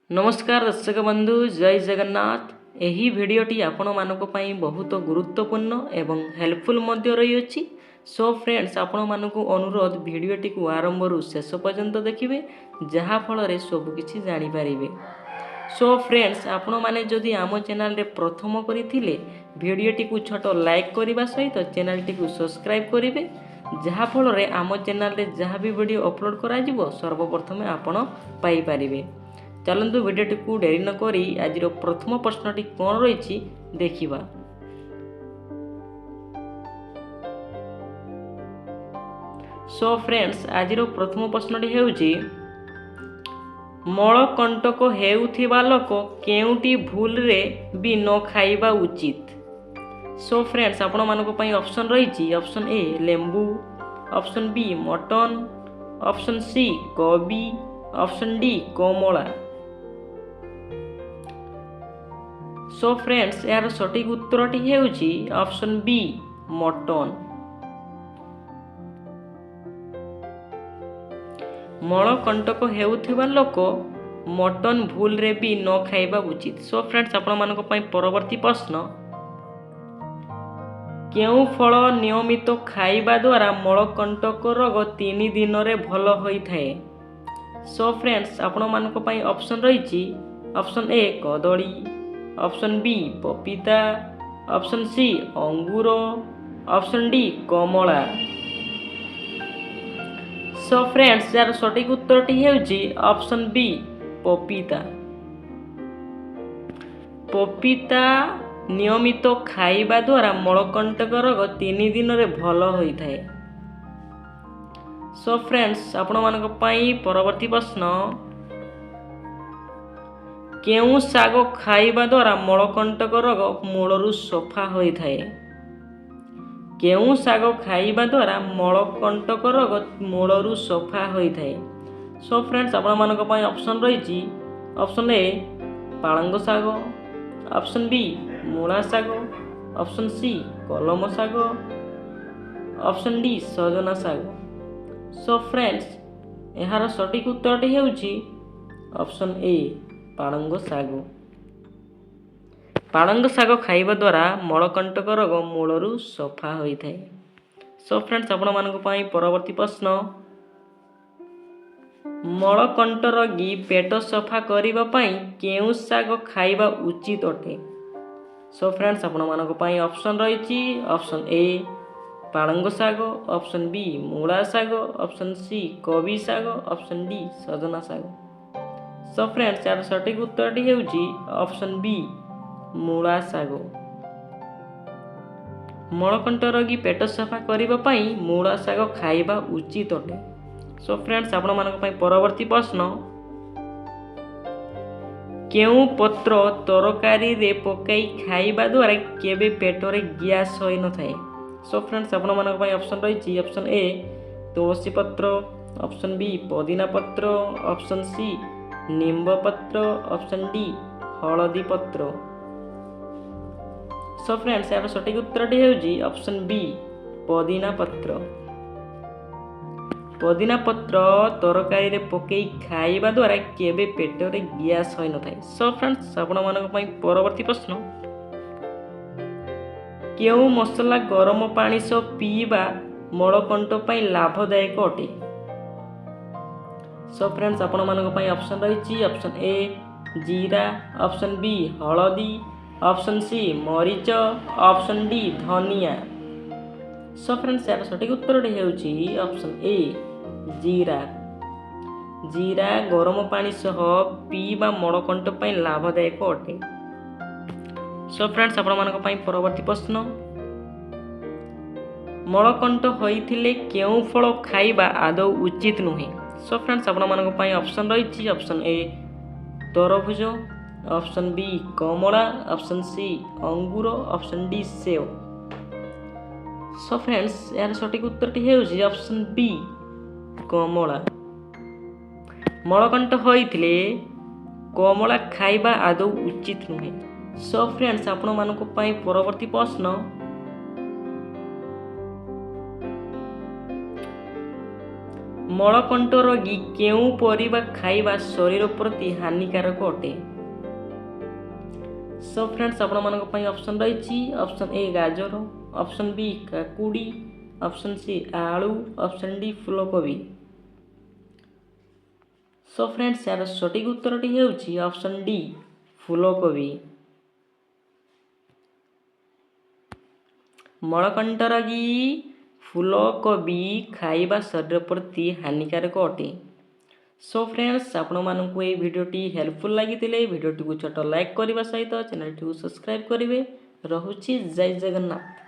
नमस्कार दर्शक बंधु जय जगन्नाथ। यही भिडटी आपण मानक पई बहुत गुरुत्वपूर्ण एवं हेल्पफुल मध्य रही अछि। सो फ्रेंड्स आपण मानक अनुरोध भिडटी को आरंभ रु शेष पर्यंत देखिए जहाँ फल सब किछि जानि पारिबे। सो फ्रेंड्स आपण माने जदि आम चैनल रे प्रथम करिथिले भिडटी को छोट लाइक करने सहित चैनल टी को सब्सक्राइब करेंगे जहाँ फल रे आम चैनल रे जहाँ भी वीडियो अपलोड करा जिवो सर्वप्रथमे आपण पाई पारिबे। चलतु भिडियोटी को डेरी न करी आज प्रथम प्रश्नटी कौन रही देखिबा। सो फ्रेंड्स आज प्रथम प्रश्नटी हेउची मलकंटक हेउथिबा लोक केउटी भूल रे भी न खाइबा उचित। सो फ्रेंड्स आपण मानक पई ऑप्शन रही ऑप्शन ए लेंबू, option B mutton, option C कोबी, ऑप्शन डी कोमला। सो फ्रेंड्स यार सटीक उत्तरटी हेउची ऑप्शन बी मटन। मलकंटक हेउथिबा लोक मटन भूल रे भी न खाइबा उचित। सो फ्रेंड्स आपण मानक पई परवर्ती प्रश्न केउ फल नियमित खाइबा द्वारा मलकंटक रोग 3 दिन रे भल होई थाए। सो फ्रेंड्स आपण मानक पई ऑप्शन रही ऑप्शन ए कदली, ऑप्शन बी पपीता, ऑप्शन सी अंगूर, ऑप्शन डी कमला। सो फ्रेंड्स यार सटीक उत्तरटी हेउची ऑप्शन बी पपीता। पपीता नियमित खाइबा द्वारा मलकंटक रोग 3 दिन रे भल होई थाए। सो फ्रेंड्स आपण मानक पई परवर्ती प्रश्न केउ साग खाइबा द्वारा मलकंटक रोग मूलरू सफा होई थाए। केउ साग खाइबा द्वारा मलकंटक रोग मूलरू सफा होई थाए। सो फ्रेंड्स आपण मानक पई ऑप्शन रही ऑप्शन ए पालंग साग, ऑप्शन बी मूला साग, ऑप्शन सी कलम साग, ऑप्शन डी सजना साग। सो फ्रेंड्स यार सटीक उत्तरटी हेउची ऑप्शन ए पालंग साग। पालंग साग खाइबा द्वारा मलकंटक रोग मूलरू सफा होई थाए। सो फ्रेंड्स आपण मानक पई परवर्ती प्रश्न मलकंट रोगी पेट सफा करिबा पई केउ साग खाइबा उचित अटे। सो फ्रेंड्स आपण मानक पई ऑप्शन रही ऑप्शन ए पालंग साग, ऑप्शन बी मूला साग, ऑप्शन सी कोबी साग, ऑप्शन डी सजना साग। सो फ्रेंड्स यार सटीक उत्तरटी हेउची ऑप्शन बी मूला साग। मलकंट रोगी पेट सफा करिबा पई मूला साग खाइबा उचित अटे। सो फ्रेंड्स आपण मानक पई परवर्ती प्रश्न केउ पत्र तरकारी रे पकाई खाइबा द्वारा केबे पेटरे गैस होई न थाए। सो फ्रेंड्स आपण मानक पई ऑप्शन रही ऑप्शन ए तुलसी पत्र, ऑप्शन बी पुदीना पत्र, ऑप्शन सी नींब पत्र, ऑप्शन डी हळदी पत्र। सो फ्रेंड्स यार सटीक उत्तरटी हेउची ऑप्शन बी पुदीना पत्र। पुदीना पत्र तरकारी रे पकई खाइबा द्वारा केबे पेटरे गैस होई न थाए। सो फ्रेंड्स आपण मानक पई परवर्ती प्रश्न केउ मसला गरम पानी सो पीबा मलकंट पई लाभदायक अटे। सो फ्रेंड्स आपण मानक पई ऑप्शन रही ऑप्शन ए जीरा, ऑप्शन बी हळदी, ऑप्शन सी मरीच, ऑप्शन डी धनिया। सो फ्रेंड्स यार सटीक उत्तरटी हेउची ऑप्शन ए जीरा। जीरा गरम पानी सह पीबा मलकंट पई लाभदायक अटे। सो फ्रेंड्स आपण मानक पई परवर्ती प्रश्न मलकंट होइथिले केउ फल खाइबा आदौ उचित नुहे। सो फ्रेंड्स आपण मानक पई ऑप्शन रही ऑप्शन ए तरबुज, ऑप्शन बी कमला, ऑप्शन सी अंगूर, ऑप्शन डी सेव। सो फ्रेंड्स यार सटीक उत्तरटी हेउची ऑप्शन बी कमला। मलकंट होइथिले कमला खाइबा आदौ उचित नुहे। सो फ्रेंड्स आपण मानक पई परवर्ती प्रश्न ମଳକଣ୍ଟ ରୋଗୀ କେଉଁ ପରିବା ଖାଇବା ଶରୀର ପ୍ରତି ହାନିକାରକ ଅଟେ? ସୋ ଫ୍ରେଣ୍ଡସ୍ ଆପଣମାନଙ୍କ ପାଇଁ ଅପସନ୍ ରହିଛି ଅପସନ୍ ଏ ଗାଜର, ଅପସନ୍ ବି କାକୁଡ଼ି, ଅପସନ୍ ସି ଆଳୁ, ଅପସନ୍ ଡି ଫୁଲକୋବି। ସୋ ଫ୍ରେଣ୍ଡସ୍ ଏହାର ସଠିକ୍ ଉତ୍ତରଟି ହେଉଛି ଅପସନ୍ ଡି ଫୁଲକୋବି। ମଳକଣ୍ଟ ରୋଗୀ ଫୁଲକୋବି ଖାଇବା ଶରୀର ପ୍ରତି ହାନିକାରକ ଅଟେ। ସୋ ଫ୍ରେଣ୍ଡସ୍ ଆପଣମାନଙ୍କୁ ଏହି ଭିଡ଼ିଓଟି ହେଲ୍ପଫୁଲ୍ ଲାଗିଥିଲେ ଭିଡ଼ିଓଟିକୁ ଛୋଟ ଲାଇକ୍ କରିବା ସହିତ ଚ୍ୟାନେଲଟିକୁ ସବସ୍କ୍ରାଇବ୍ କରିବେ। ରହୁଛି ଜୟ ଜଗନ୍ନାଥ।